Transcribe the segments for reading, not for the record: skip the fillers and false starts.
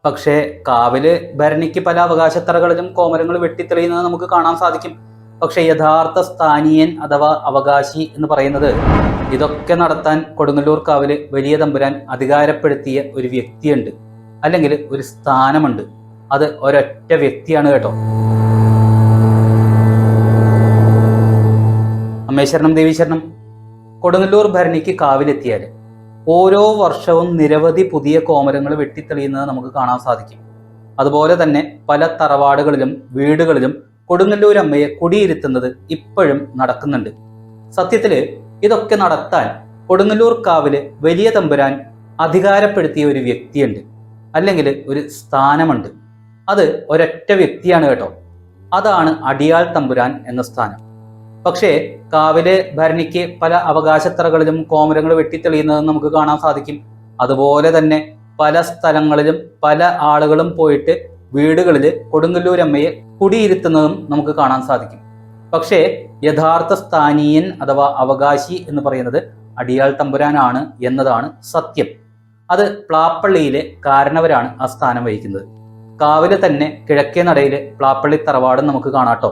പക്ഷേ കാവില് ഭരണിക്ക് പല അവകാശത്തറകളിലും കോമരങ്ങൾ വെട്ടിത്തെളിയുന്നത് നമുക്ക് കാണാൻ സാധിക്കും. പക്ഷെ യഥാർത്ഥ സ്ഥാനീയൻ അഥവാ അവകാശി എന്ന് പറയുന്നത് ഇതൊക്കെ നടത്താൻ കൊടുങ്ങല്ലൂർ കാവില് വലിയ തമ്പുരാൻ അധികാരപ്പെടുത്തിയ ഒരു വ്യക്തിയുണ്ട്, അല്ലെങ്കിൽ ഒരു സ്ഥാനമുണ്ട്. അത് ഒരൊറ്റ വ്യക്തിയാണ് കേട്ടോ. അമ്മേശ്വരണം ദേവീശ്വരണം. കൊടുങ്ങല്ലൂർ ഭരണിക്ക് കാവിലെത്തിയാൽ ഓരോ വർഷവും നിരവധി പുതിയ കോമരങ്ങൾ വെട്ടിത്തെളിയുന്നത് നമുക്ക് കാണാൻ സാധിക്കും. അതുപോലെ തന്നെ പല തറവാടുകളിലും വീടുകളിലും കൊടുങ്ങല്ലൂർ അമ്മയെ കുടിയിരുത്തുന്നത് ഇപ്പോഴും നടക്കുന്നുണ്ട്. സത്യത്തില് ഇതൊക്കെ നടത്താൻ കൊടുങ്ങല്ലൂർ കാവില് വലിയ തമ്പുരാൻ അധികാരപ്പെടുത്തിയ ഒരു വ്യക്തിയുണ്ട്, അല്ലെങ്കിൽ ഒരു സ്ഥാനമുണ്ട്. അത് ഒരൊറ്റ വ്യക്തിയാണ് കേട്ടോ. അതാണ് അടിയാൾ തമ്പുരാൻ എന്ന സ്ഥാനം. പക്ഷേ കാവിലെ ഭരണിക്ക് പല അവകാശത്തറകളിലും കോമരങ്ങൾ വെട്ടിത്തെളിയുന്നത് നമുക്ക് കാണാൻ സാധിക്കും. അതുപോലെ തന്നെ പല സ്ഥലങ്ങളിലും പല ആളുകളും പോയിട്ട് വീടുകളിൽ കൊടുങ്ങല്ലൂരമ്മയെ കുടിയിരുത്തുന്നതും നമുക്ക് കാണാൻ സാധിക്കും. പക്ഷേ യഥാർത്ഥ സ്ഥാനീയൻ അഥവാ അവകാശി എന്ന് പറയുന്നത് അടിയാൾ തമ്പുരാനാണ് എന്നതാണ് സത്യം. അത് പ്ലാപ്പള്ളിയിലെ കാരണവരാണ് ആ സ്ഥാനം വഹിക്കുന്നത്. കാവിലെ തന്നെ കിഴക്കേ നടയിലെ പ്ലാപ്പള്ളി തറവാടും നമുക്ക് കാണാട്ടോ.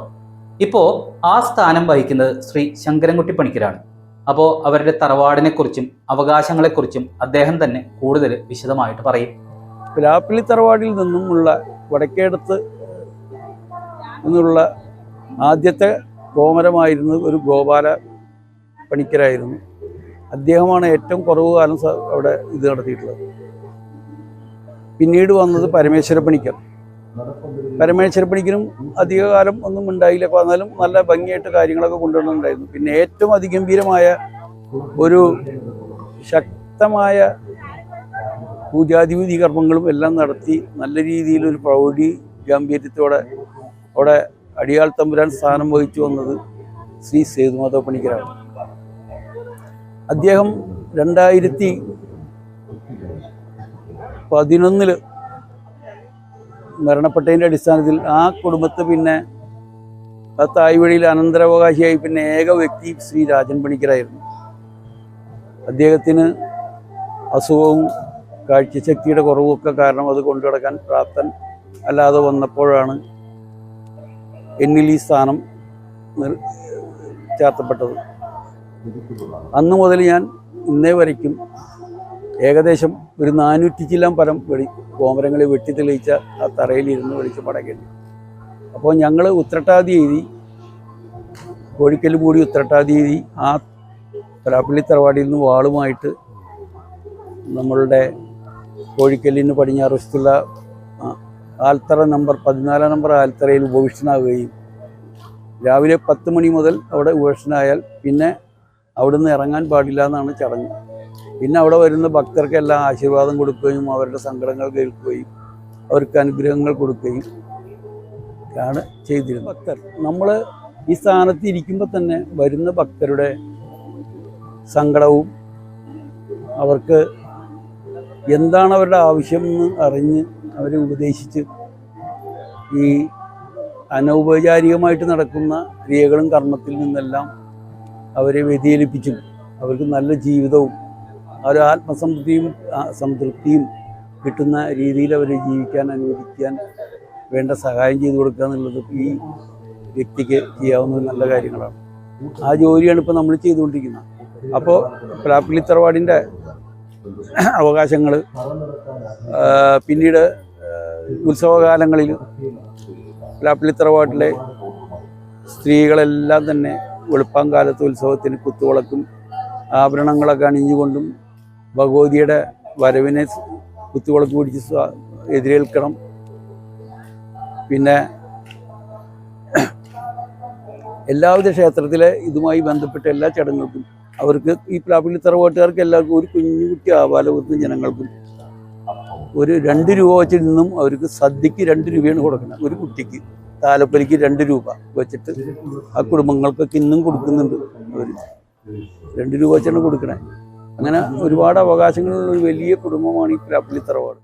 ഇപ്പോൾ ആ സ്ഥാനം വഹിക്കുന്നത് ശ്രീ ശങ്കരൻകുട്ടി പണിക്കരാണ്. അപ്പോൾ അവരുടെ തറവാടിനെ കുറിച്ചും അവകാശങ്ങളെക്കുറിച്ചും അദ്ദേഹം തന്നെ കൂടുതൽ വിശദമായിട്ട് പറയും. പ്ലാപ്പള്ളി തറവാടിൽ നിന്നുമുള്ള വടക്കേടത്ത് നിന്നുള്ള ആദ്യത്തെ കോമരമായിരുന്നത് ഒരു ഗോപാല പണിക്കരായിരുന്നു. അദ്ദേഹമാണ് ഏറ്റവും കുറവ് കാലം അവിടെ ഇത് നടത്തിയിട്ടുള്ളത്. പിന്നീട് വന്നത് പരമേശ്വര പണിക്കർ. പരമേശ്വര പണിക്കനും അധികകാലം ഒന്നും ഉണ്ടായില്ല, എന്നാലും നല്ല ഭംഗിയായിട്ട് കാര്യങ്ങളൊക്കെ കൊണ്ടുവരുന്നുണ്ടായിരുന്നു. പിന്നെ ഏറ്റവും അതിഗംഭീരമായ ഒരു ശക്തമായ പൂജാതിവിധി കർമ്മങ്ങളും എല്ലാം നടത്തി നല്ല രീതിയിൽ ഒരു പ്രൗഢി ഗാംഭീര്യത്തോടെ അവിടെ അടിയാൾ തമ്പുരാൻ സ്ഥാനം വഹിച്ചു വന്നത് ശ്രീ സേതുമാധവ പണിക്കരാണ്. അദ്ദേഹം 2011 മരണപ്പെട്ടതിൻ്റെ അടിസ്ഥാനത്തിൽ ആ കുടുംബത്തെ പിന്നെ ആ തായ്വഴിയിൽ അനന്തരാവകാശിയായി പിന്നെ ഏക വ്യക്തി ശ്രീ രാജൻ പണിക്കരായിരുന്നു. അദ്ദേഹത്തിന് അസുഖവും കാഴ്ചശക്തിയുടെ കുറവുമൊക്കെ കാരണം അത് കൊണ്ടുനടക്കാൻ പ്രാപ്തൻ അല്ലാതെ വന്നപ്പോഴാണ് എന്നിൽ ഈ സ്ഥാനം ചാർത്തപ്പെട്ടത്. അന്ന് മുതൽ ഞാൻ ഇന്നേ വരയ്ക്കും ഏകദേശം ഒരു 400 ചില്ലും പരം കോമരങ്ങളെ വെട്ടിത്തെളിയിച്ച ആ തറയിലിരുന്ന് വെളിച്ച് മടങ്ങേണ്ടി. അപ്പോൾ ഞങ്ങൾ ഉത്രട്ടാതി കോഴിക്കൽ മൂടി ഉത്രട്ടാതി ആ പ്ലാപ്പള്ളി തറവാടിയിൽ നിന്ന് വാളുമായിട്ട് നമ്മളുടെ കോഴിക്കല്ലിന് പടിഞ്ഞാറ് വശത്തുള്ള ആൽത്തറ നമ്പർ 14 നമ്പർ ആൽത്തറയിൽ ഉപവിഷ്ടനാവുകയും രാവിലെ 10 മണി മുതൽ അവിടെ ഉപവിഷ്ടനായാൽ പിന്നെ അവിടുന്ന് ഇറങ്ങാൻ പാടില്ല എന്നാണ് ചടങ്ങ്. പിന്നെ അവിടെ വരുന്ന ഭക്തർക്കെല്ലാം ആശീർവാദം കൊടുക്കുകയും അവരുടെ സങ്കടങ്ങൾ കേൾക്കുകയും അവർക്ക് അനുഗ്രഹങ്ങൾ കൊടുക്കുകയും ആണ് ചെയ്തിരുന്നത്. ഭക്തർ നമ്മൾ ഈ സ്ഥാനത്ത് ഇരിക്കുമ്പോൾ തന്നെ വരുന്ന ഭക്തരുടെ സങ്കടവും അവർക്ക് എന്താണ് അവരുടെ ആവശ്യം എന്ന് അറിഞ്ഞ് അവരെ ഉപദേശിച്ച് ഈ അനൗപചാരികമായിട്ട് നടക്കുന്ന ക്രിയകളും കർമ്മത്തിൽ നിന്നെല്ലാം അവരെ വ്യതിചലിപ്പിച്ചും അവർക്ക് നല്ല ജീവിതവും ഒരു ആത്മസംതൃപ്തിയും സംതൃപ്തിയും കിട്ടുന്ന രീതിയിൽ അവരെ ജീവിക്കാൻ അനുവദിക്കാൻ വേണ്ട സഹായം ചെയ്തു കൊടുക്കുക എന്നുള്ളത് ഈ വ്യക്തിക്ക് ചെയ്യാവുന്ന നല്ല കാര്യങ്ങളാണ്. ആ ജോലിയാണ് ഇപ്പോൾ നമ്മൾ ചെയ്തുകൊണ്ടിരിക്കുന്നത്. അപ്പോൾ പ്ലാപ്പള്ളി തറവാടിൻ്റെ അവകാശങ്ങൾ പിന്നീട് ഉത്സവകാലങ്ങളിൽ പ്ലാപ്പള്ളി തറവാട്ടിലെ സ്ത്രീകളെല്ലാം തന്നെ വെളുപ്പാങ്കാലത്ത് ഉത്സവത്തിന് കുത്തുവിളക്കും ആഭരണങ്ങളൊക്കെ അണിഞ്ഞുകൊണ്ടും ഭഗവതിയുടെ വരവിനെ കുത്തുവിളക്ക് പിടിച്ച് എതിരേൽക്കണം. പിന്നെ എല്ലാവിധ ക്ഷേത്രത്തിലെ ഇതുമായി ബന്ധപ്പെട്ട എല്ലാ ചടങ്ങുകൾക്കും അവർക്ക് ഈ പ്ലാപ്പള്ളി തറവാട്ടുകാർക്ക് എല്ലാവർക്കും ഒരു കുഞ്ഞുകുട്ടി ആപാലവൃത്തും ജനങ്ങൾക്കും ഒരു 2 രൂപ വെച്ച് നിന്നും അവർക്ക് സദ്യക്ക് 2 രൂപയാണ് കൊടുക്കുന്നത്. ഒരു കുട്ടിക്ക് താലപ്പൊലിക്ക് 2 രൂപ വെച്ചിട്ട് ആ കുടുംബങ്ങൾക്കൊക്കെ ഇന്നും കൊടുക്കുന്നുണ്ട്. അവർ 2 രൂപ വെച്ചാണ് കൊടുക്കണേ. അങ്ങനെ ഒരുപാട് അവകാശങ്ങളുള്ള ഒരു വലിയ കുടുംബമാണ് ഈ പ്ലാപ്പള്ളി തറവാട്.